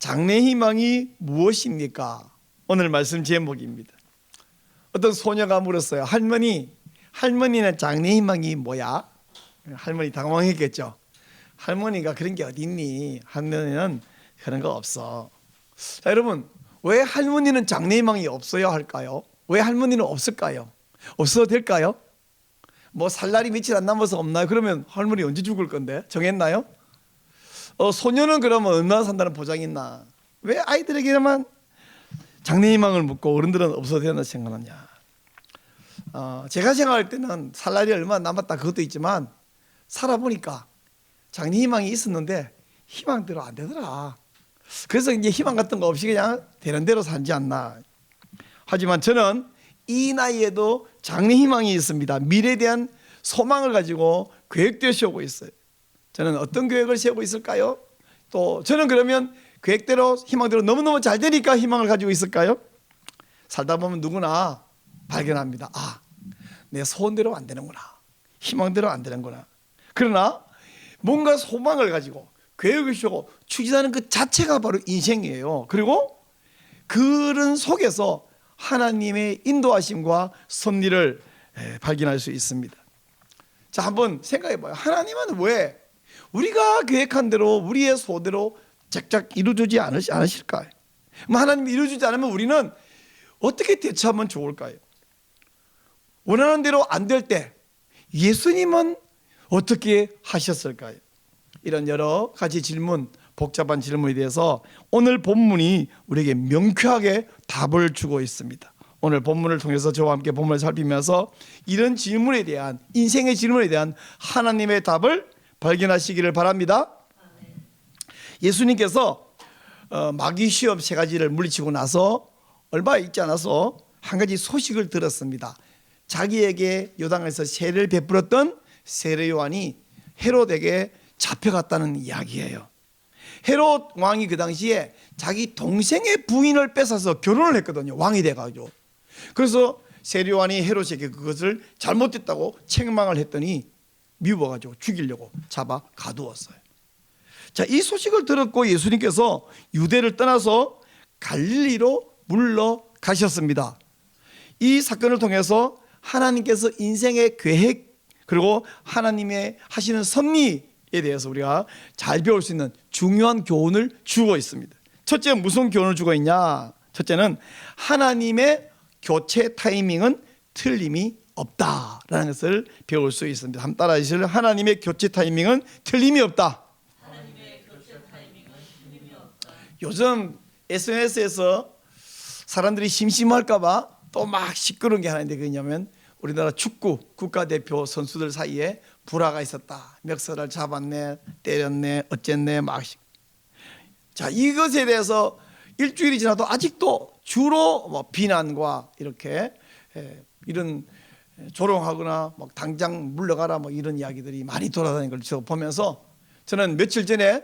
장래 희망이 무엇입니까? 오늘 말씀 제목입니다. 어떤 소녀가 물었어요. 할머니는 장래 희망이 뭐야? 할머니 당황했겠죠. 할머니가 그런 게 어딨니? 할머니는 그런 거 없어. 자, 여러분, 왜 할머니는 장래 희망이 없어야 할까요? 왜 할머니는 없을까요? 없어도 될까요? 뭐 살 날이 며칠 안 남아서 없나요? 그러면 할머니 언제 죽을 건데? 정했나요? 소녀는 그러면 얼마나 산다는 보장이 있나? 왜 아이들에게만 장래 희망을 묻고 어른들은 없어도 된다 생각하느냐? 제가 생각할 때는 살 날이 얼마 남았다 그것도 있지만 살아보니까 장래 희망이 있었는데 희망대로 안 되더라. 그래서 이제 희망 같은 거 없이 그냥 되는 대로 살지 않나. 하지만 저는 이 나이에도 장래 희망이 있습니다. 미래에 대한 소망을 가지고 계획도 세우고 있어요. 저는 어떤 계획을 세우고 있을까요? 또 저는 그러면 계획대로 희망대로 너무너무 잘 되니까 희망을 가지고 있을까요? 살다 보면 누구나 발견합니다. 내 소원대로 안 되는구나. 희망대로 안 되는구나. 그러나 뭔가 소망을 가지고 계획을 세우고 추진하는 그 자체가 바로 인생이에요. 그리고 그런 속에서 하나님의 인도하심과 섭리를 발견할 수 있습니다. 자, 한번 생각해 봐요. 하나님은 왜 우리가 계획한 대로 우리의 소대로 짝짝 이루어지지 않으실까요? 하나님이 이루어지지 않으면 우리는 어떻게 대처하면 좋을까요? 원하는 대로 안 될 때 예수님은 어떻게 하셨을까요? 이런 여러 가지 질문, 복잡한 질문에 대해서 오늘 본문이 우리에게 명쾌하게 답을 주고 있습니다. 오늘 본문을 통해서 저와 함께 본문을 살피면서 이런 질문에 대한, 인생의 질문에 대한 하나님의 답을 발견하시기를 바랍니다. 예수님께서 마귀 시험 세 가지를 물리치고 나서 얼마 있지 않아서 한 가지 소식을 들었습니다. 자기에게 요단강에서 세례를 베풀었던 세례 요한이 헤롯에게 잡혀갔다는 이야기예요. 헤롯 왕이 그 당시에 자기 동생의 부인을 뺏어서 결혼을 했거든요. 왕이 돼가지고. 그래서 세례 요한이 헤롯에게 그것을 잘못했다고 책망을 했더니 미워가지고 죽이려고 잡아 가두었어요. 자, 이 소식을 들었고 예수님께서 유대를 떠나서 갈릴리로 물러가셨습니다. 이 사건을 통해서 하나님께서 인생의 계획 그리고 하나님의 하시는 섭리에 대해서 우리가 잘 배울 수 있는 중요한 교훈을 주고 있습니다. 첫째, 무슨 교훈을 주고 있냐? 첫째는 하나님의 교체 타이밍은 틀림이 없다라는 것을 배울 수 있습니다. 한번 따라해 주시죠. 하나님의 교체 타이밍은 틀림이 없다. 요즘 SNS에서 사람들이 심심할까 봐 또 막 시끄러운 게 하나 있는데 그냐면 우리나라 축구 국가대표 선수들 사이에 불화가 있었다. 멱살을 잡았네, 때렸네, 어쨌네 막. 자, 이것에 대해서 일주일이 지나도 아직도 주로 뭐 비난과 이렇게 이런 조롱하거나 뭐 당장 물러가라 뭐 이런 이야기들이 많이 돌아다니는 걸 제가 보면서 저는 며칠 전에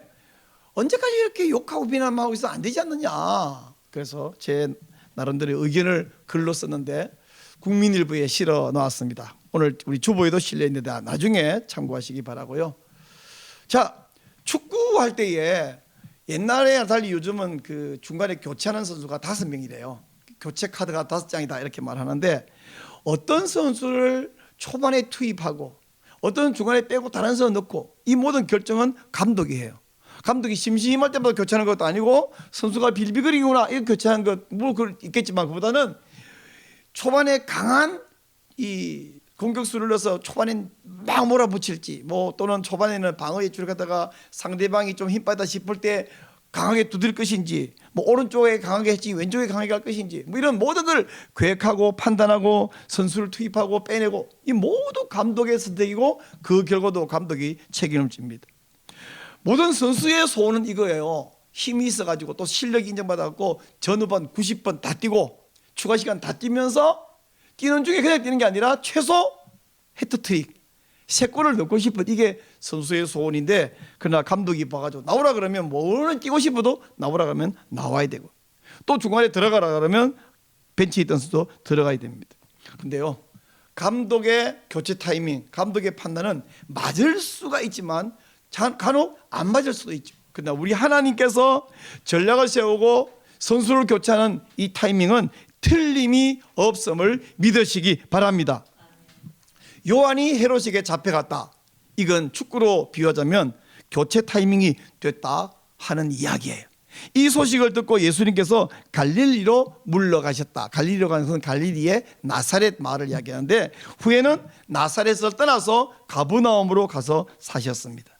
언제까지 이렇게 욕하고 비난하고 있어 안 되지 않느냐. 그래서 제 나름대로 의견을 글로 썼는데 국민일보에 실어 놓았습니다. 오늘 우리 주보에도 실려 있는데 나중에 참고하시기 바라고요. 자, 축구할 때에 옛날에 달리 요즘은 그 중간에 교체하는 선수가 5명이래요. 교체 카드가 5장이다 이렇게 말하는데 어떤 선수를 초반에 투입하고 어떤 중간에 빼고 다른 선수 넣고 이 모든 결정은 감독이 해요. 감독이 심심할 때마다 교체하는 것도 아니고 선수가 빌비거리구나 이거 교체하는 것 뭐 있겠지만 그보다는 초반에 강한 이 공격수를 넣어서 초반엔 막 몰아붙일지 뭐 또는 초반에는 방어에 줄여가다가 상대방이 좀 힘 빠졌다 싶을 때 강하게 두들 것인지 뭐 오른쪽에 강하게 했지 왼쪽에 강하게 할 것인지 뭐 이런 모든 걸 계획하고 판단하고 선수를 투입하고 빼내고 이 모두 감독의 선택이고 그 결과도 감독이 책임을 집니다. 모든 선수의 소원은 이거예요. 힘이 있어가지고 또 실력이 인정받아갖고 전후반 90번 다 뛰고 추가 시간 다 뛰면서 뛰는 중에 그냥 뛰는 게 아니라 최소 해트트릭 3골을 넣고 싶은 이게 선수의 소원인데 그러나 감독이 봐가지고 나오라 그러면 뭐는 뛰고 싶어도 나오라 그러면 나와야 되고 또 중간에 들어가라 그러면 벤치에 있던 선수도 들어가야 됩니다. 근데요 감독의 교체 타이밍 감독의 판단은 맞을 수가 있지만 간혹 안 맞을 수도 있죠. 그러나 우리 하나님께서 전략을 세우고 선수를 교체하는 이 타이밍은 틀림이 없음을 믿으시기 바랍니다. 요한이 헤롯에게 잡혀갔다. 이건 축구로 비유하자면 교체 타이밍이 됐다 하는 이야기예요. 이 소식을 듣고 예수님께서 갈릴리로 물러가셨다. 갈릴리로 가는 것은 갈릴리의 나사렛 마을을 이야기하는데 후에는 나사렛을 떠나서 가버나움으로 가서 사셨습니다.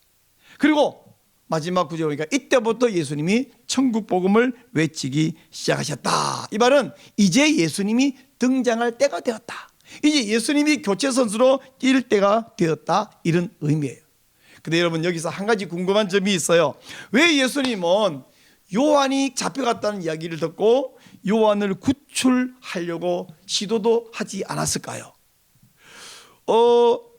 그리고 마지막 구절에 보니까 이때부터 예수님이 천국 복음을 외치기 시작하셨다. 이 말은 이제 예수님이 등장할 때가 되었다. 이제 예수님이 교체 선수로 뛸 때가 되었다. 이런 의미예요. 근데 여러분 여기서 한 가지 궁금한 점이 있어요. 왜 예수님은 요한이 잡혀갔다는 이야기를 듣고 요한을 구출하려고 시도도 하지 않았을까요?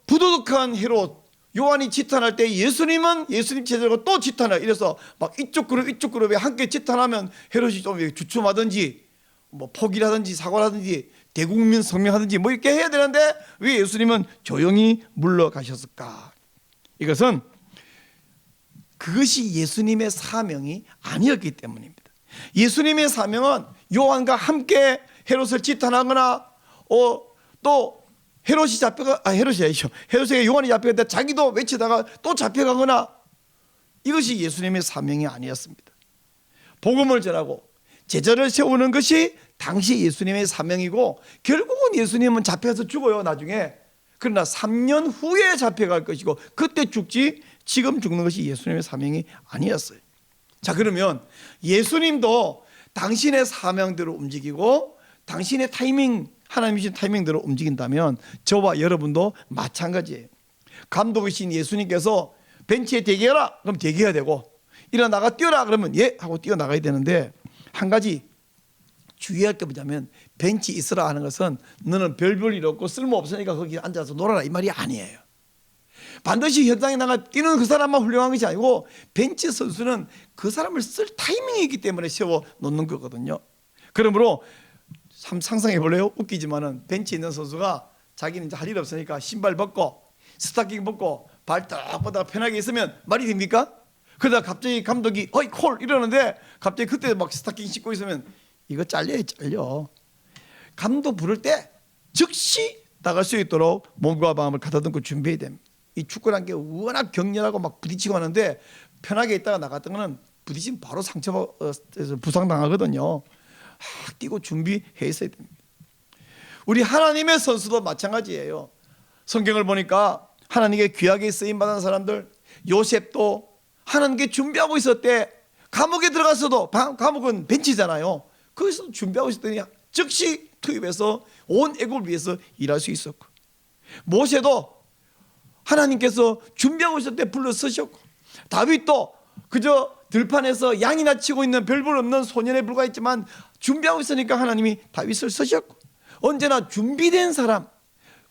부도덕한 헤롯, 요한이 지탄할 때 예수님은 예수님 제자가 또 지탄해. 이래서 막 이쪽 그룹에 함께 지탄하면 헤롯이 좀 주춤하든지 뭐 포기라든지 사과라든지 대국민 성명하든지 뭐 이렇게 해야 되는데 왜 예수님은 조용히 물러가셨을까? 이것은 그것이 예수님의 사명이 아니었기 때문입니다. 예수님의 사명은 요한과 함께 헤롯을 지탄하거나 또 헤롯에게 요한이 잡혀갔다 자기도 외치다가 또 잡혀가거나 이것이 예수님의 사명이 아니었습니다. 복음을 전하고 제자를 세우는 것이 당시 예수님의 사명이고 결국은 예수님은 잡혀서 죽어요 나중에. 그러나 3년 후에 잡혀갈 것이고 그때 죽지 지금 죽는 것이 예수님의 사명이 아니었어요. 자, 그러면 예수님도 당신의 사명대로 움직이고 당신의 타이밍, 하나님이 주신 타이밍대로 움직인다면 저와 여러분도 마찬가지예요. 감독이신 예수님께서 벤치에 대기해라 그럼 대기해야 되고 일어나가 뛰어라 그러면 예 하고 뛰어나가야 되는데 한 가지 주의할 게 뭐냐면 벤치 있으라 하는 것은 너는 별 일 없고 쓸모없으니까 거기 앉아서 놀아라 이 말이 아니에요. 반드시 현장에 나가 뛰는 그 사람만 훌륭한 것이 아니고 벤치 선수는 그 사람을 쓸 타이밍이기 때문에 세워 놓는 거거든요. 그러므로 상상해 볼래요? 웃기지만은 벤치에 있는 선수가 자기는 이제 할 일 없으니까 신발 벗고 스타킹 벗고 발 딱 뻗어 편하게 있으면 말이 됩니까? 그러다 갑자기 감독이 어이 콜 이러는데 갑자기 그때 막 스타킹 신고 있으면 이거 잘려. 감독 부를 때 즉시 나갈 수 있도록 몸과 마음을 가다듬고 준비해야 됩니다. 이 축구라는 게 워낙 격렬하고 막 부딪히고 하는데 편하게 있다가 나갔던 거는 부딪히면 바로 상처 부상당하거든요. 뛰고 준비해 있어야 됩니다. 우리 하나님의 선수도 마찬가지예요. 성경을 보니까 하나님께 귀하게 쓰임받은 사람들, 요셉도 하나님께 준비하고 있었대. 감옥에 들어갔어도 감옥은 벤치잖아요. 거기서 준비하고 있었더니 즉시 투입해서 온 애국을 위해서 일할 수 있었고, 모세도 하나님께서 준비하고 있을 때 불러 쓰셨고, 다윗도 그저 들판에서 양이나 치고 있는 별볼 없는 소년에 불과했지만 준비하고 있으니까 하나님이 다윗을 쓰셨고, 언제나 준비된 사람,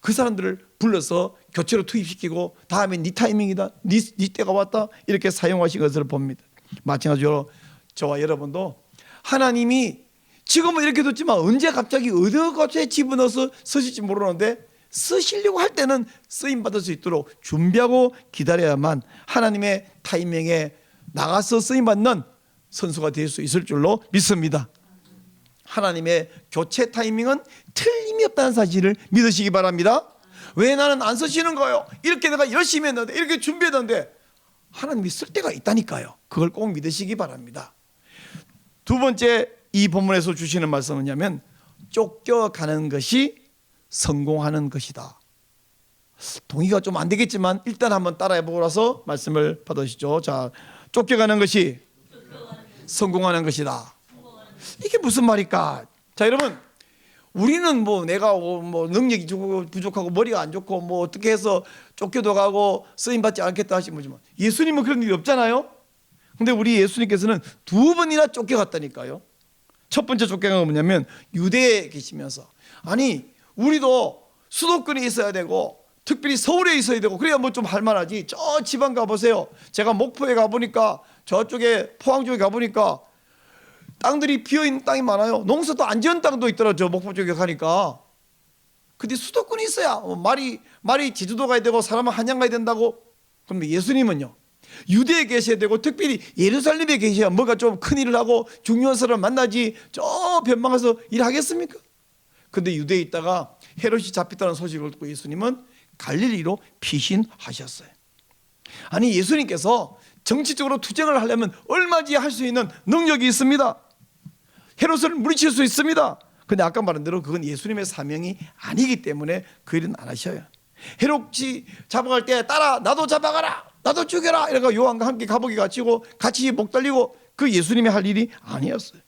그 사람들을 불러서 교체로 투입시키고 다음에 네 타이밍이다, 네 때가 왔다 이렇게 사용하신 것을 봅니다. 마찬가지로 저와 여러분도 하나님이 지금은 이렇게 뒀지만 언제 갑자기 어디 곳에 집어넣어서 쓰실지 모르는데 쓰시려고 할 때는 쓰임받을 수 있도록 준비하고 기다려야만 하나님의 타이밍에 나가서 쓰임받는 선수가 될 수 있을 줄로 믿습니다. 하나님의 교체 타이밍은 틀림이 없다는 사실을 믿으시기 바랍니다. 왜 나는 안 쓰시는 거예요? 이렇게 내가 열심히 했는데, 이렇게 준비했는데 하나님이 쓸 때가 있다니까요. 그걸 꼭 믿으시기 바랍니다. 두 번째 이 본문에서 주시는 말씀은 뭐냐면 쫓겨가는 것이 성공하는 것이다. 동의가 좀 안 되겠지만 일단 한번 따라해 보라서 말씀을 받으시죠. 자, 쫓겨가는 것이 성공하는 것이다. 이게 무슨 말일까? 자, 여러분, 우리는 뭐 내가 뭐 능력이 부족하고 머리가 안 좋고 뭐 어떻게 해서 쫓겨도 가고 쓰임 받지 않겠다 하시면 뭐지만 예수님은 그런 일이 없잖아요. 근데 우리 예수님께서는 두 번이나 쫓겨갔다니까요. 첫 번째 쫓겨간 건 뭐냐면 유대에 계시면서, 아니 우리도 수도권에 있어야 되고 특별히 서울에 있어야 되고 그래야 뭐 좀 할만하지. 저 지방 가보세요. 제가 목포에 가보니까 저쪽에 포항 쪽에 가보니까 땅들이 비어있는 땅이 많아요. 농사도 안 지은 땅도 있더라. 저 목포 쪽에 가니까. 근데 수도권이 있어야 말이 제주도 가야 되고 사람은 한양 가야 된다고. 그런데 예수님은요, 유대에 계셔야 되고 특별히 예루살렘에 계셔야 뭐가 좀 큰일을 하고 중요한 사람을 만나지 저 변방에서 일하겠습니까? 근데 유대에 있다가 헤롯이 잡혔다는 소식을 듣고 예수님은 갈릴리로 피신하셨어요. 아니, 예수님께서 정치적으로 투쟁을 하려면 얼마든지 할 수 있는 능력이 있습니다. 헤롯을 물리칠 수 있습니다. 근데 아까 말한 대로 그건 예수님의 사명이 아니기 때문에 그 일은 안 하셔요. 헤롯이 잡아갈 때 따라 나도 잡아가라, 나도 죽여라 이러고 요한과 함께 감옥에 갇히고 같이 목 달리고, 그 예수님이 할 일이 아니었어요.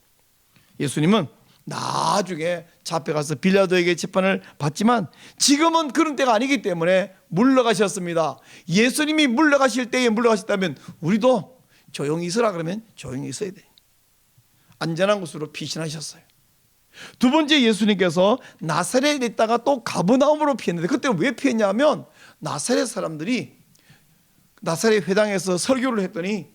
예수님은 나중에 잡혀가서 빌라도에게 재판을 받지만 지금은 그런 때가 아니기 때문에 물러가셨습니다. 예수님이 물러가실 때에 물러가셨다면 우리도 조용히 있으라 그러면 조용히 있어야 돼. 안전한 곳으로 피신하셨어요. 두 번째, 예수님께서 나사렛에 있다가 또 가버나움으로 피했는데, 그때 왜 피했냐면 나사렛 사람들이 나사렛 회당에서 설교를 했더니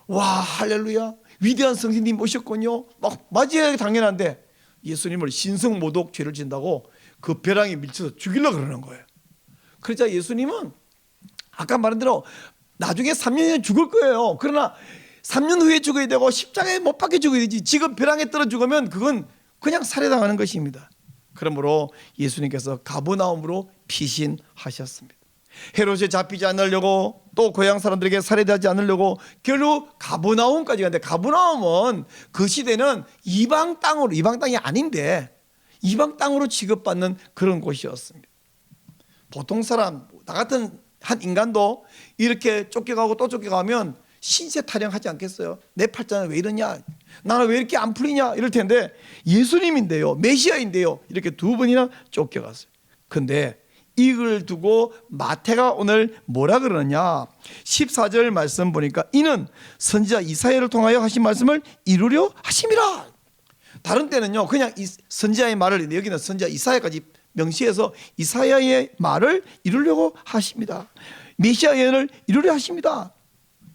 와, 할렐루야, 위대한 성신님 오셨군요, 막 맞이하기 당연한데 예수님을 신성모독 죄를 진다고 그 벼랑에 밀쳐서 죽이려고 그러는 거예요. 그러자 예수님은 아까 말한 대로 나중에 3년 후에 죽을 거예요. 그러나 3년 후에 죽어야 되고 십자가에 못 박혀 죽어야 되지, 지금 벼랑에 떨어 죽으면 그건 그냥 살해당하는 것입니다. 그러므로 예수님께서 가버나움으로 피신하셨습니다. 헤롯에 잡히지 않으려고, 또 고향 사람들에게 살해되지 않으려고 결국 가버나움까지 갔는데, 가버나움은 그 시대는 이방 땅으로, 이방 땅이 아닌데 이방 땅으로 취급받는 그런 곳이었습니다. 보통 사람, 나 같은 한 인간도 이렇게 쫓겨가고 또 쫓겨가면 신세 타령하지 않겠어요? 내 팔자는 왜 이러냐, 나는 왜 이렇게 안 풀리냐 이럴 텐데, 예수님인데요, 메시아인데요, 이렇게 두 번이나 쫓겨갔어요. 근데 이걸 두고 마태가 오늘 뭐라 그러느냐, 14절 말씀 보니까 이는 선지자 이사야를 통하여 하신 말씀을 이루려 하심이라. 다른 때는요 그냥 이 선지자의 말을 했는데 여기는 선지자 이사야까지 명시해서 이사야의 말을 이루려고 하십니다. 메시아 예언을 이루려 하십니다.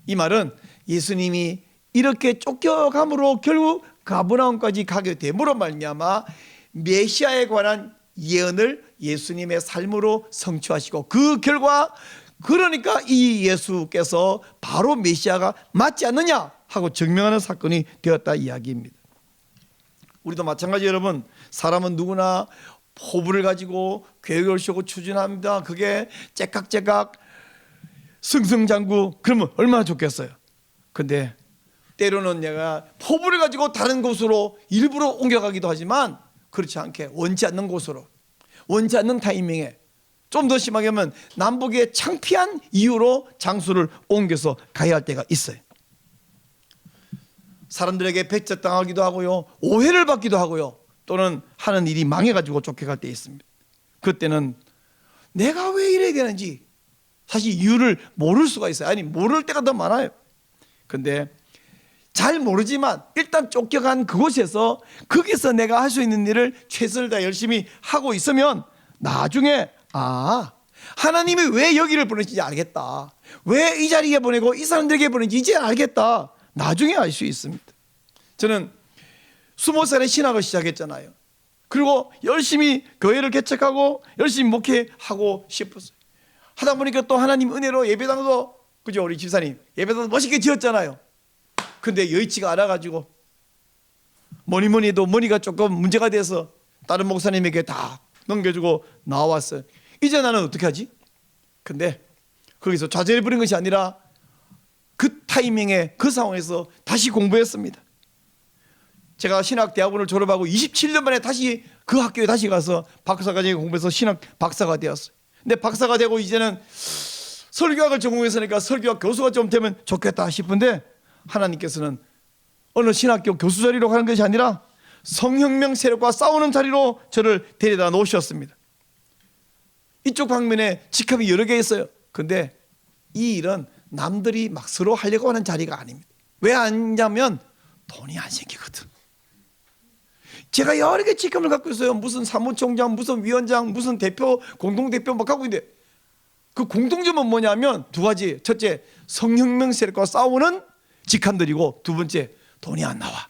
이 말은 예수님이 이렇게 쫓겨감으로 결국 가버나움까지 가게 됨으로 말미암아 메시아에 관한 예언을 예수님의 삶으로 성취하시고, 그 결과 그러니까 이 예수께서 바로 메시아가 맞지 않느냐 하고 증명하는 사건이 되었다 이야기입니다. 우리도 마찬가지. 여러분, 사람은 누구나 포부를 가지고 계획을 세우고 추진합니다. 그게 째깍째깍 승승장구, 그러면 얼마나 좋겠어요. 근데 때로는 내가 포부를 가지고 다른 곳으로 일부러 옮겨가기도 하지만 그렇지 않게 원치 않는 곳으로, 원치 않는 타이밍에, 좀 더 심하게 하면 남북의 창피한 이유로 장소를 옮겨서 가야 할 때가 있어요. 사람들에게 배척당하기도 하고요, 오해를 받기도 하고요, 또는 하는 일이 망해가지고 쫓겨갈 때 있습니다. 그때는 내가 왜 이래야 되는지 사실 이유를 모를 수가 있어요. 아니, 모를 때가 더 많아요. 근데 잘 모르지만 일단 쫓겨간 그곳에서 거기서 내가 할 수 있는 일을 최선을 다해 열심히 하고 있으면 나중에 하나님이 왜 여기를 보내신지 알겠다, 왜 이 자리에 보내고 이 사람들에게 보내는지 이제 알겠다, 나중에 알 수 있습니다. 저는 20살에 신학을 시작했잖아요. 그리고 열심히 교회를 개척하고 열심히 목회하고 싶었어요. 하다 보니까 또 하나님 은혜로 예배당도, 그죠, 우리 집사님 예배당도 멋있게 지었잖아요. 근데 여의치가 않아가지고 뭐니 해도 머니가 조금 문제가 돼서 다른 목사님에게 다 넘겨주고 나왔어요. 이제 나는 어떻게 하지? 근데 거기서 좌절해버린 것이 아니라 그 타이밍에 그 상황에서 다시 공부했습니다. 제가 신학대학원을 졸업하고 27년 만에 다시 그 학교에 다시 가서 박사과정에 공부해서 신학 박사가 되었어요. 근데 박사가 되고 이제는 설교학을 전공했으니까 설교학 교수가 좀 되면 좋겠다 싶은데, 하나님께서는 어느 신학교 교수 자리로 가는 것이 아니라 성혁명 세력과 싸우는 자리로 저를 데려다 놓으셨습니다. 이쪽 방면에 직함이 여러 개 있어요. 근데 이 일은 남들이 막 서로 하려고 하는 자리가 아닙니다. 왜 아니냐면 돈이 안 생기거든. 제가 여러 개 직함을 갖고 있어요. 무슨 사무총장, 무슨 위원장, 무슨 대표, 공동대표 막 하고 있는데 그 공통점은 뭐냐면 두 가지. 첫째, 성혁명 세력과 싸우는 직함들이고, 두 번째, 돈이 안 나와.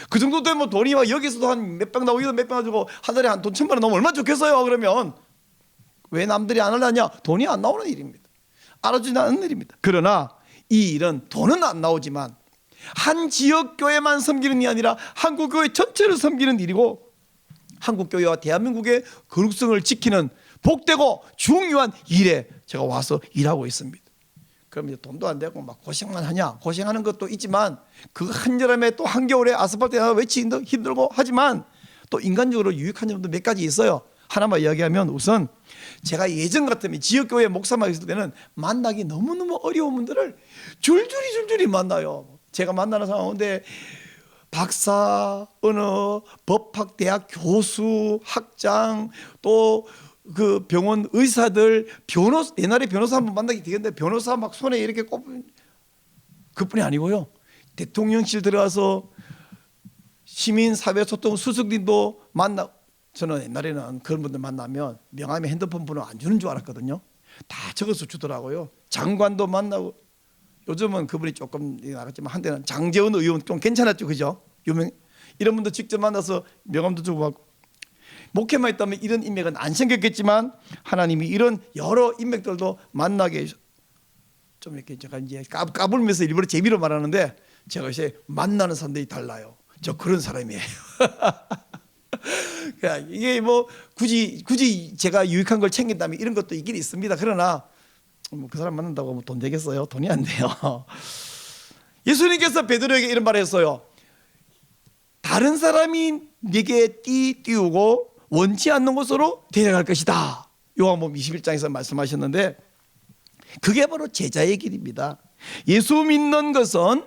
그 정도 되면 돈이 막 여기서도 한 몇 병 나오고 여기서 몇 병 가지고 한 달에 한 돈 1,000만 원 나오면 얼마나 좋겠어요. 그러면 왜 남들이 안 하려냐? 돈이 안 나오는 일입니다. 알아주지 않는 일입니다. 그러나 이 일은 돈은 안 나오지만 한 지역 교회만 섬기는 일이 아니라 한국 교회 전체를 섬기는 일이고 한국 교회와 대한민국의 거룩성을 지키는 복되고 중요한 일에 제가 와서 일하고 있습니다. 그럼 이제 돈도 안 되고 막 고생만 하냐? 고생하는 것도 있지만 그 한여름에 또 한겨울에 아스팔트에 외치기도 힘들고 하지만 또 인간적으로 유익한 점도 몇 가지 있어요. 하나만 이야기하면 우선 제가 예전 같으면 지역교회 목사만 있을 때는 만나기 너무너무 어려운 분들을 줄줄이 만나요. 제가 만나는 사람 가운데 박사, 어느 법학대학 교수, 학장, 또 그 병원 의사들, 변호사, 옛날에 변호사 한번 만나기 되겠는데 변호사 막 손에 이렇게 꼽은 그뿐이 아니고요. 대통령실 들어가서 시민사회소통 수석님도 만나. 저는 옛날에는 그런 분들 만나면 명함에 핸드폰 번호 안 주는 줄 알았거든요. 다 적어서 주더라고요. 장관도 만나고. 요즘은 그분이 조금 나갔지만 한때는 장제원 의원 좀 괜찮았죠, 그죠? 유명 이런 분도 직접 만나서 명함도 주고 받고. 목회만 있다면 이런 인맥은 안 생겼겠지만 하나님이 이런 여러 인맥들도 만나게 좀 이렇게 제가 이제 까불면서 일부러 재미로 말하는데 제가 이제 만나는 사람들이 달라요. 저 그런 사람이에요. 이게 뭐 굳이 제가 유익한 걸 챙긴다면 이런 것도 있긴 있습니다. 그러나 뭐 그 사람 만난다고 뭐 돈 되겠어요? 돈이 안 돼요. 예수님께서 베드로에게 이런 말을 했어요. 다른 사람이 네게 띄우고 원치 않는 곳으로 데려갈 것이다. 요한복음 21장에서 말씀하셨는데 그게 바로 제자의 길입니다. 예수 믿는 것은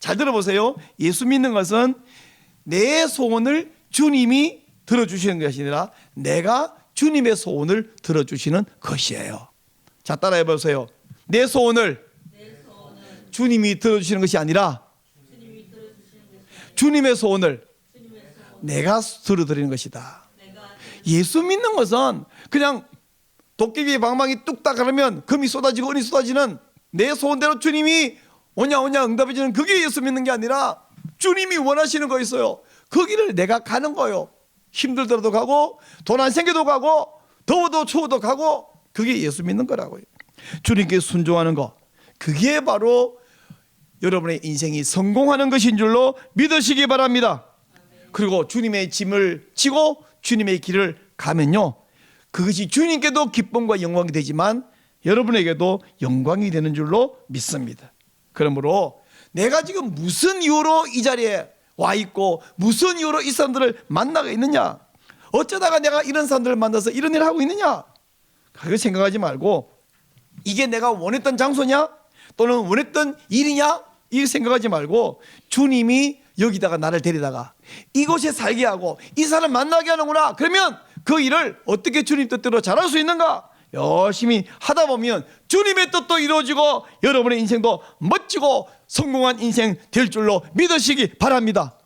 잘 들어보세요. 예수 믿는 것은 내 소원을 주님이 들어주시는 것이 아니라 내가 주님의 소원을 들어주시는 것이에요. 자, 따라해 보세요. 내 소원을 주님이 들어주시는 것이 아니라 주님의 소원을 내가 들어드리는 것이다. 예수 믿는 것은 그냥 도깨비의 방망이 뚝딱 하면 금이 쏟아지고 은이 쏟아지는 내 소원대로 주님이 오냐 응답해 주는 그게 예수 믿는 게 아니라 주님이 원하시는 거 있어요. 그 길을 내가 가는 거예요. 힘들더라도 가고 돈 안 생겨도 가고 더워도 추워도 가고 그게 예수 믿는 거라고요. 주님께 순종하는 거 그게 바로 여러분의 인생이 성공하는 것인 줄로 믿으시기 바랍니다. 그리고 주님의 짐을 지고 주님의 길을 가면요 그것이 주님께도 기쁨과 영광이 되지만 여러분에게도 영광이 되는 줄로 믿습니다. 그러므로 내가 지금 무슨 이유로 이 자리에 와 있고 무슨 이유로 이 사람들을 만나고 있느냐, 어쩌다가 내가 이런 사람들을 만나서 이런 일을 하고 있느냐, 그걸 생각하지 말고 이게 내가 원했던 장소냐 또는 원했던 일이냐 이거 생각하지 말고 주님이 여기다가 나를 데리다가 이곳에 살게 하고 이 사람 만나게 하는구나. 그러면 그 일을 어떻게 주님 뜻대로 잘할 수 있는가 열심히 하다 보면 주님의 뜻도 이루어지고 여러분의 인생도 멋지고 성공한 인생 될 줄로 믿으시기 바랍니다.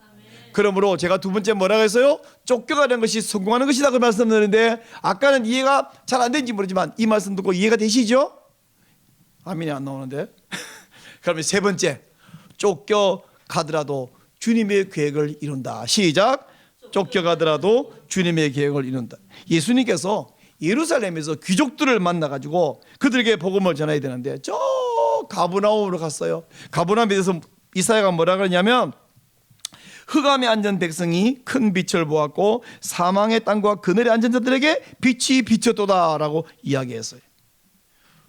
그러므로 제가 두 번째 뭐라고 했어요? 쫓겨가는 것이 성공하는 것이다 그 말씀드렸는데 아까는 이해가 잘 안 되는지 모르지만 이 말씀 듣고 이해가 되시죠? 아멘이 안 나오는데. 그러면 세 번째, 쫓겨가더라도 주님의 계획을 이룬다. 시작. 쫓겨가더라도 주님의 계획을 이룬다. 예수님께서 예루살렘에서 귀족들을 만나가지고 그들에게 복음을 전해야 되는데 저 가버나움으로 갔어요. 가버나움에 대해서 이사야가 뭐라 그러냐면 흑암에 앉은 백성이 큰 빛을 보았고 사망의 땅과 그늘에 앉은 자들에게 빛이 비쳤도다라고 이야기했어요.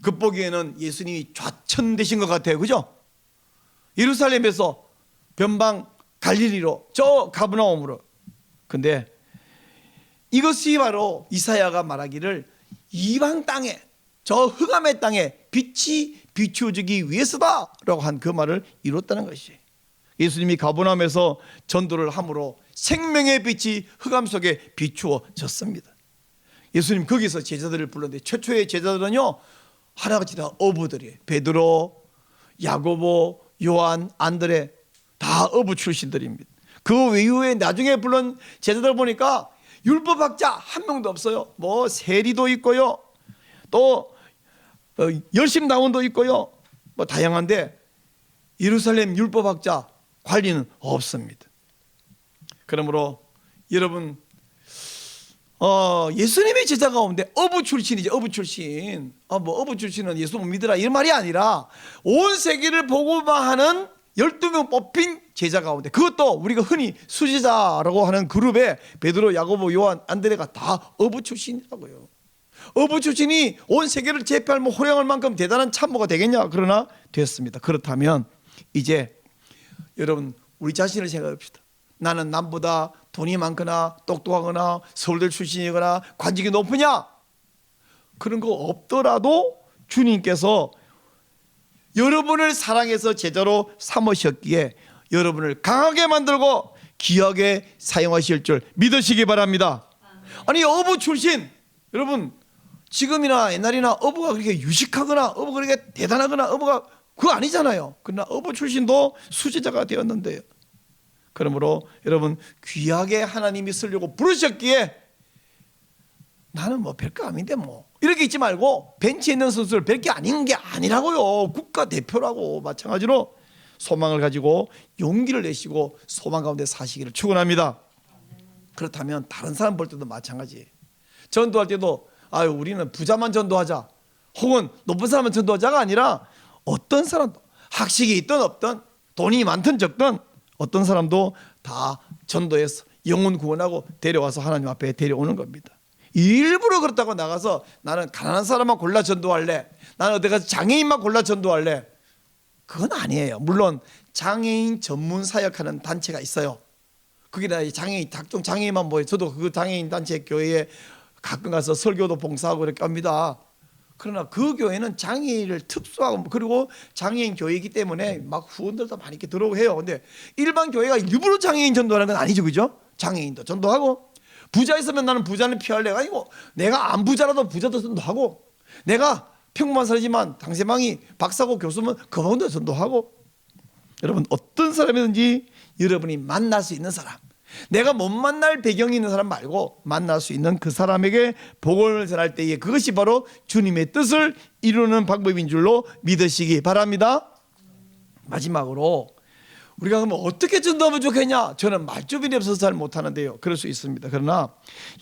겉보기에는 예수님이 좌천되신 것 같아요. 그죠? 예루살렘에서 변방 갈릴리로 저 가버나움으로. 근데 이것이 바로 이사야가 말하기를 이방 땅에 저 흑암의 땅에 빛이 비추어지기 위해서다라고 한 그 말을 이뤘다는 것이에요. 예수님이 가버나움에서 전도를 함으로 생명의 빛이 흑암 속에 비추어졌습니다. 예수님 거기서 제자들을 불렀는데 최초의 제자들은요 하나같이 다 어부들이에요. 베드로, 야고보, 요한, 안드레 다 어부 출신들입니다. 그 외후에 나중에 불른 제자들 보니까 율법학자 한 명도 없어요. 뭐 세리도 있고요, 또 열심당원도 있고요, 뭐 다양한데 예루살렘 율법학자 관리는 없습니다. 그러므로 여러분 예수님의 제자 가운데 어부 출신이죠. 어부 출신. 뭐 어부 출신은 예수 못 믿으라 이런 말이 아니라 온 세계를 보고만 하는 12명 뽑힌 제자 가운데, 그것도 우리가 흔히 수제자라고 하는 그룹에 베드로, 야고보, 요한, 안드레가 다 어부 출신이라고요. 어부 출신이 온 세계를 제패할 호령할 만큼 대단한 참모가 되겠냐? 그러나 됐습니다. 그렇다면 이제 여러분 우리 자신을 생각합시다. 나는 남보다 돈이 많거나 똑똑하거나 서울대 출신이거나 관직이 높으냐? 그런 거 없더라도 주님께서 여러분을 사랑해서 제자로 삼으셨기에 여러분을 강하게 만들고 귀하게 사용하실 줄 믿으시기 바랍니다. 아니 어부 출신, 여러분 지금이나 옛날이나 어부가 그렇게 유식하거나 어부가 그렇게 대단하거나 어부가 그거 아니잖아요. 그러나 어부 출신도 수제자가 되었는데요. 그러므로 여러분 귀하게 하나님이 쓰려고 부르셨기에 나는 뭐 별거 아닌데 뭐 이렇게 있지 말고 벤치에 있는 선수를 별게 아닌 게 아니라고요. 국가대표라고 마찬가지로 소망을 가지고 용기를 내시고 소망 가운데 사시기를 축원합니다. 그렇다면 다른 사람 볼 때도 마찬가지예요. 전도할 때도 우리는 부자만 전도하자 혹은 높은 사람만 전도하자가 아니라 어떤 사람도 학식이 있든 없든 돈이 많든 적든 어떤 사람도 다 전도해서 영혼 구원하고 데려와서 하나님 앞에 데려오는 겁니다. 일부러 그렇다고 나가서 나는 가난한 사람만 골라 전도할래, 나는 어디 가서 장애인만 골라 전도할래, 그건 아니에요. 물론 장애인 전문 사역하는 단체가 있어요. 그게 다 장애인, 각종 장애인만 모여. 저도 그 장애인 단체 교회에 가끔 가서 설교도 봉사하고 이렇게 합니다. 그러나 그 교회는 장애인을 특수하고 그리고 장애인 교회이기 때문에 막 후원들도 많이 이렇게 들어오고 해요. 근데 일반 교회가 일부러 장애인 전도하는 건 아니죠, 그죠? 장애인도 전도하고, 부자 있으면 나는 부자는 피할래 아니고 내가 안 부자라도 부자도 전도하고, 내가 평범한 사람이지만 상대방이 박사고 교수면 그분도 전도하고. 여러분 어떤 사람이든지 여러분이 만날 수 있는 사람, 내가 못 만날 배경이 있는 사람 말고 만날 수 있는 그 사람에게 복음을 전할 때에 그것이 바로 주님의 뜻을 이루는 방법인 줄로 믿으시기 바랍니다. 마지막으로 우리가 그러면 어떻게 전도하면 좋겠냐? 저는 말주변이 없어서 잘 못하는데요. 그럴 수 있습니다. 그러나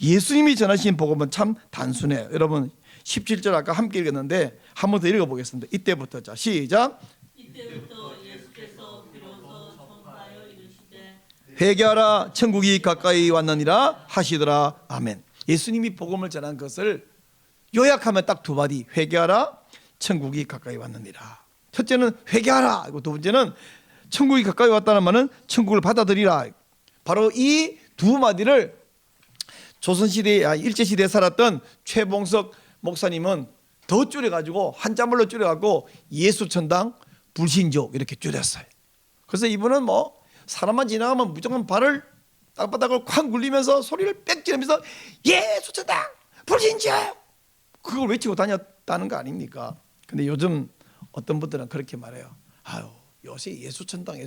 예수님이 전하신 복음은 참 단순해요. 여러분 17절 아까 함께 읽었는데 한 번 더 읽어보겠습니다. 이때부터 자 시작. 이때부터 예수께서 비로소 전하여 이르시되 회개하라 천국이 가까이 왔느니라 하시더라. 아멘. 예수님이 복음을 전한 것을 요약하면 딱 두 마디. 회개하라 천국이 가까이 왔느니라. 첫째는 회개하라, 그리고 두 번째는 천국이 가까이 왔다는 말은 천국을 받아들이라. 바로 이 두 마디를 조선시대 일제시대에 살았던 최봉석 목사님은 더 줄여가지고 한자말로 줄여가지고 예수천당 불신족 이렇게 줄였어요. 그래서 이분은 뭐 사람만 지나가면 무조건 발을 땅바닥을 콱 굴리면서 소리를 빽 지르면서 예수천당 불신족 그걸 외치고 다녔다는 거 아닙니까? 근데 요즘 어떤 분들은 그렇게 말해요. 요새 예수천당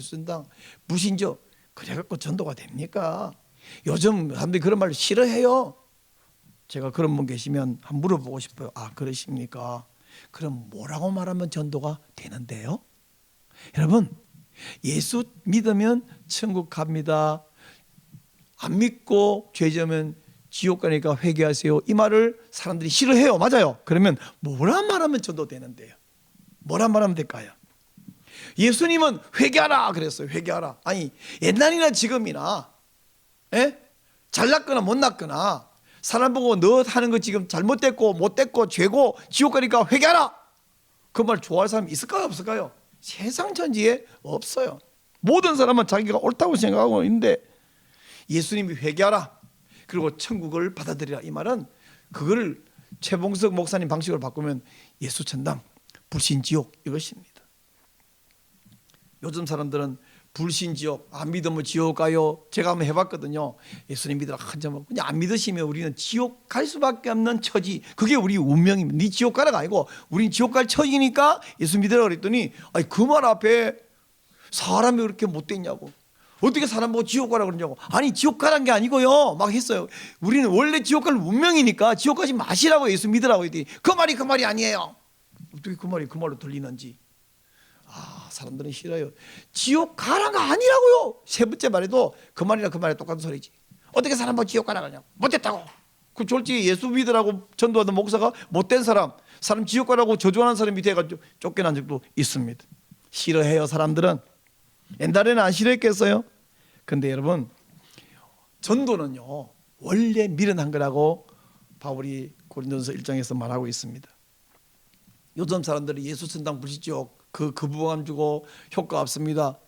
불신족 그래갖고 전도가 됩니까? 요즘 사람들이 그런 말 싫어해요. 제가 그런 분 계시면 한번 물어보고 싶어요. 그러십니까? 그럼 뭐라고 말하면 전도가 되는데요? 여러분 예수 믿으면 천국 갑니다. 안 믿고 죄 지으면 지옥 가니까 회개하세요. 이 말을 사람들이 싫어해요. 맞아요. 그러면 뭐라 말하면 전도되는데요? 뭐라 말하면 될까요? 예수님은 회개하라 그랬어요. 회개하라. 아니 옛날이나 지금이나 잘났거나 못났거나 사람 보고 너 하는 거 지금 잘못됐고 못됐고 죄고 지옥 가니까 회개하라, 그 말 좋아할 사람이 있을까요 없을까요? 세상 천지에 없어요. 모든 사람은 자기가 옳다고 생각하고 있는데 예수님이 회개하라 그리고 천국을 받아들이라 이 말은 그거를 최봉석 목사님 방식으로 바꾸면 예수천당 불신지옥 이것입니다. 요즘 사람들은 불신지옥 안 믿으면 지옥 가요. 제가 한번 해봤거든요. 예수님 믿으라 한점 그냥 안 믿으시면 우리는 지옥 갈 수밖에 없는 처지, 그게 우리 운명입니다. 네 지옥 가라가 아니고 우린 지옥 갈 처지니까 예수 믿으라 그랬더니 그 말 앞에 사람이 그렇게 못됐냐고, 어떻게 사람 보고 지옥 가라 그러냐고. 아니 지옥 가란 게 아니고요 막 했어요. 우리는 원래 지옥 갈 운명이니까 지옥 가지 마시라고 예수 믿으라고 했더니 그 말이 아니에요. 어떻게 그 말로 들리는지. 사람들은 싫어요. 지옥 가라는 거 아니라고요. 세 번째 말에도 그 말이나 그 말에 똑같은 소리지. 어떻게 사람 보고 지옥 가라 그러냐고. 못됐다고. 그 솔직히 예수 믿으라고 전도하던 목사가 못된 사람 지옥 가라고 저주하는 사람 밑에 가지고 쫓겨난 적도 있습니다. 싫어해요. 사람들은. 옛날에는 안 싫어했겠어요? 근데 여러분, 전도는요 원래 미련한 거라고 바울이 고린도전서 1장에서 말하고 있습니다. 요즘 사람들이 예수 전당 불시지옥 그 부vam 주고 효과 없습니다.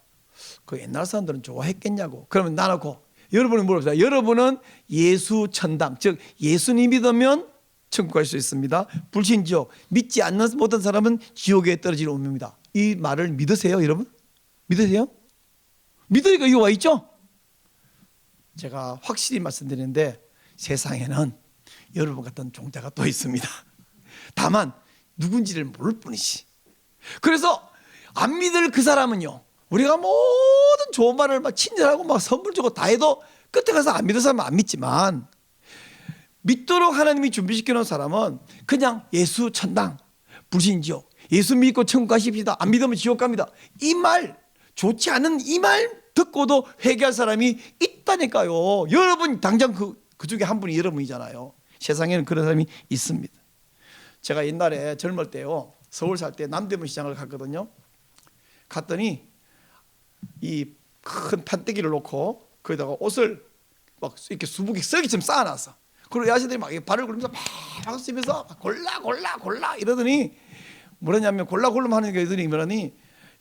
그 옛날 사람들은 좋아했겠냐고. 그러면 나놓고 여러분은 물어보세요. 여러분은 예수 천당, 즉 예수님 믿으면 천국 갈 수 있습니다. 불신지옥, 믿지 않는 모든 사람은 지옥에 떨어지는 운명입니다. 이 말을 믿으세요, 여러분? 믿으세요? 믿으니까 이거 와 있죠? 제가 확실히 말씀드리는데 세상에는 여러분 같은 종자가 또 있습니다. 다만 누군지를 모를 뿐이지. 그래서 안 믿을 그 사람은요, 우리가 모든 좋은 말을 막 친절하고 막 선물 주고 다 해도 끝에 가서 안 믿을 사람은 안 믿지만, 믿도록 하나님이 준비시켜 놓은 사람은 그냥 예수 천당, 불신지옥, 예수 믿고 천국 가십시다, 안 믿으면 지옥 갑니다, 이 말, 좋지 않은 이 말 듣고도 회개할 사람이 있다니까요. 여러분 당장 그 중에 한 분이 여러분이잖아요. 세상에는 그런 사람이 있습니다. 제가 옛날에 젊을 때요, 서울 살 때 남대문 시장을 갔거든요. 갔더니 이 큰 판때기를 놓고 거기다가 옷을 막 이렇게 수북이 썩이처럼 쌓아놨어. 그리고 여자들이 막 발을 굴리면서 막 쓰면서 골라 이러더니 뭐라냐면 골라 하는 게 있더니 뭐라니,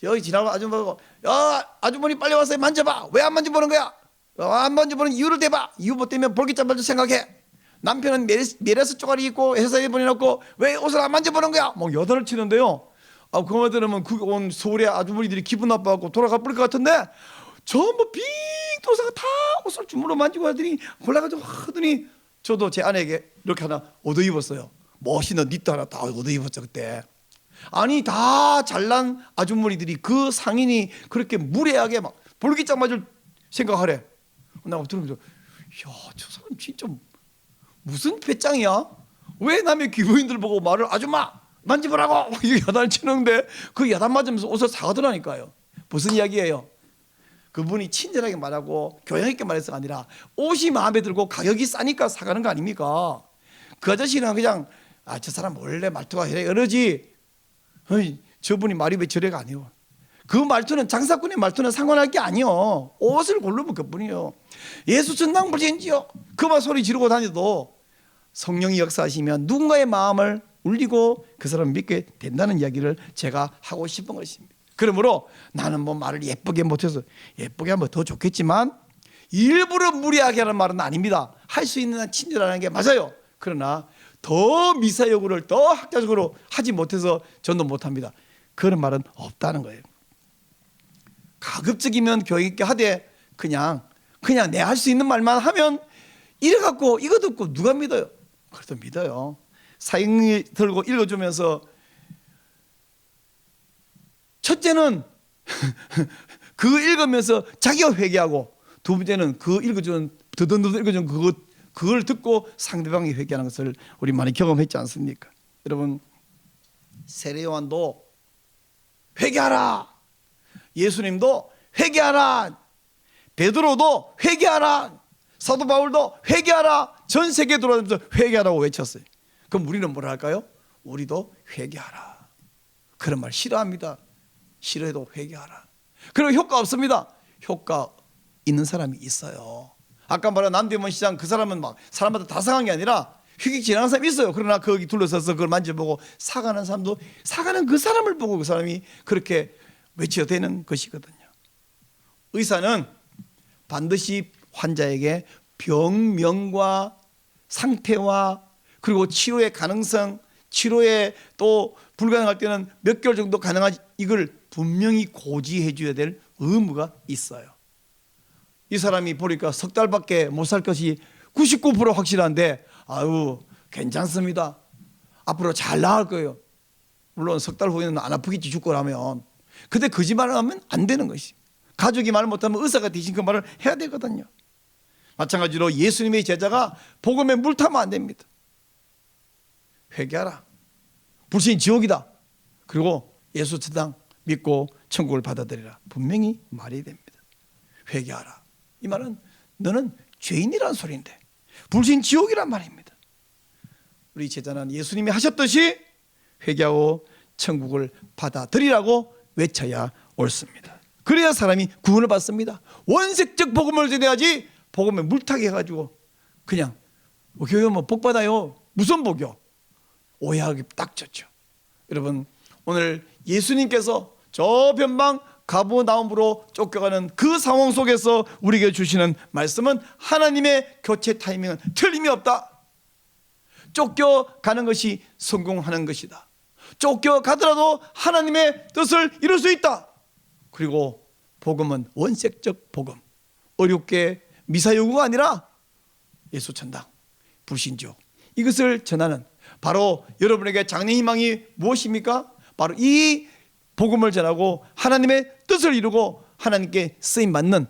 여기 지나가 아줌마가, 야 아주머니 빨리 와서 만져봐. 왜 안 만져보는 거야? 안 만져보는 이유를 대봐. 이유 뭐 때문에 볼기장발도 생각해. 남편은 메레스 쪼가리 입고 회사에 보내놓고 왜 옷을 안 만져보는 거야? 뭐 여단을 치는데요. 그 말 들으면 그 온 서울의 아주머니들이 기분 나빠갖고 돌아가 버릴 것 같은데, 전부 빙 도사가 다 옷을 주물러 만지고 하더니 골라가지고 하더니, 저도 제 아내에게 이렇게 하나 얻어 입었어요. 멋있는 니트 하나 다 얻어 입었죠 그때. 아니 다 잘난 아주머니들이 그 상인이 그렇게 무례하게 막 볼기장 맞을 생각하래. 내가 들으면서, 야, 저 사람 진짜 무슨 배짱이야? 왜 남의 귀부인들 보고 말을 아줌마 만져보라고 이게 야단을 치는데, 그 야단 맞으면서 옷을 사가더라니까요. 무슨 이야기예요? 그분이 친절하게 말하고 교양 있게 말해서가 아니라 옷이 마음에 들고 가격이 싸니까 사가는 거 아닙니까? 그 아저씨는 그냥 저 사람 원래 말투가 이러지, 저분이 말이 왜 저래가 아니에요. 그 말투는, 장사꾼의 말투는 상관할 게 아니요. 옷을 고르면 그뿐이요. 예수 전당 불신지요 그만 소리 지르고 다녀도 성령이 역사하시면 누군가의 마음을 울리고 그 사람을 믿게 된다는 이야기를 제가 하고 싶은 것입니다. 그러므로 나는 뭐 말을 예쁘게 못해서, 예쁘게 하면 더 좋겠지만 일부러 무리하게 하는 말은 아닙니다. 할 수 있는 한 친절하는 게 맞아요. 그러나 더 미사여구를 더 학자적으로 하지 못해서 전도 못합니다. 그런 말은 없다는 거예요. 가급적이면 교육 있게 하되 그냥 내 할 수 있는 말만 하면 이래갖고 이거 듣고 누가 믿어요? 그래도 믿어요. 사형이 들고 읽어주면서, 첫째는 그 읽으면서 자기가 회개하고, 두 번째는 그 읽어주는 더듬더듬 읽어주는 그걸 듣고 상대방이 회개하는 것을 우리 많이 경험했지 않습니까? 여러분, 세례 요한도 회개하라, 예수님도 회개하라, 베드로도 회개하라, 사도 바울도 회개하라, 전 세계 돌아다니면서 회개하라고 외쳤어요. 그럼 우리는 뭐라 할까요? 우리도 회개하라. 그런 말 싫어합니다. 싫어해도 회개하라. 그리고 효과 없습니다. 효과 있는 사람이 있어요. 아까 말한 남대문 시장, 그 사람은 막 사람마다 다 상한 게 아니라 휙휙 지나가는 사람이 있어요. 그러나 거기 둘러서서 그걸 만져보고 사가는 사람도, 사가는 그 사람을 보고 그 사람이 그렇게 외쳐되는 것이거든요. 의사는 반드시 환자에게 병명과 상태와 그리고 치료의 가능성, 치료에 또 불가능할 때는 몇 개월 정도 가능하지, 이걸 분명히 고지해 줘야 될 의무가 있어요. 이 사람이 보니까 석 달밖에 못 살 것이 99% 확실한데, 아유 괜찮습니다, 앞으로 잘 나을 거예요. 물론 석 달 후에는 안 아프겠지, 죽고 나면. 근데 거짓말을 하면 안 되는 것이, 가족이 말 못하면 의사가 대신 그 말을 해야 되거든요. 마찬가지로 예수님의 제자가 복음에 물 타면 안 됩니다. 회개하라, 불신 지옥이다, 그리고 예수 천당 믿고 천국을 받아들이라, 분명히 말이 됩니다. 회개하라, 이 말은 너는 죄인이란 소리인데 불신 지옥이란 말입니다. 우리 제자는 예수님이 하셨듯이 회개하고 천국을 받아들이라고 외쳐야 옳습니다. 그래야 사람이 구원을 받습니다. 원색적 복음을 전해야지 복음에 물타기 해가지고 그냥 교회 오면 복 받아요. 무슨 복이요? 오해하기 딱 좋죠. 여러분, 오늘 예수님께서 저 변방 가버나움으로 쫓겨가는 그 상황 속에서 우리에게 주시는 말씀은 하나님의 교체 타이밍은 틀림이 없다. 쫓겨가는 것이 성공하는 것이다. 쫓겨가더라도 하나님의 뜻을 이룰 수 있다. 그리고 복음은 원색적 복음, 어렵게 미사여구가 아니라 예수천당, 불신주, 이것을 전하는 바로 여러분에게 장래희망이 무엇입니까? 바로 이 복음을 전하고 하나님의 뜻을 이루고 하나님께 쓰임받는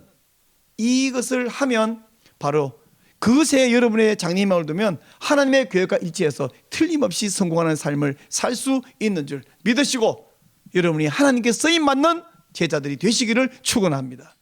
이것을 하면 바로 그새 여러분의 장래희망을 두면 하나님의 계획과 일치해서 틀림없이 성공하는 삶을 살 수 있는 줄 믿으시고 여러분이 하나님께 쓰임받는 제자들이 되시기를 축원합니다.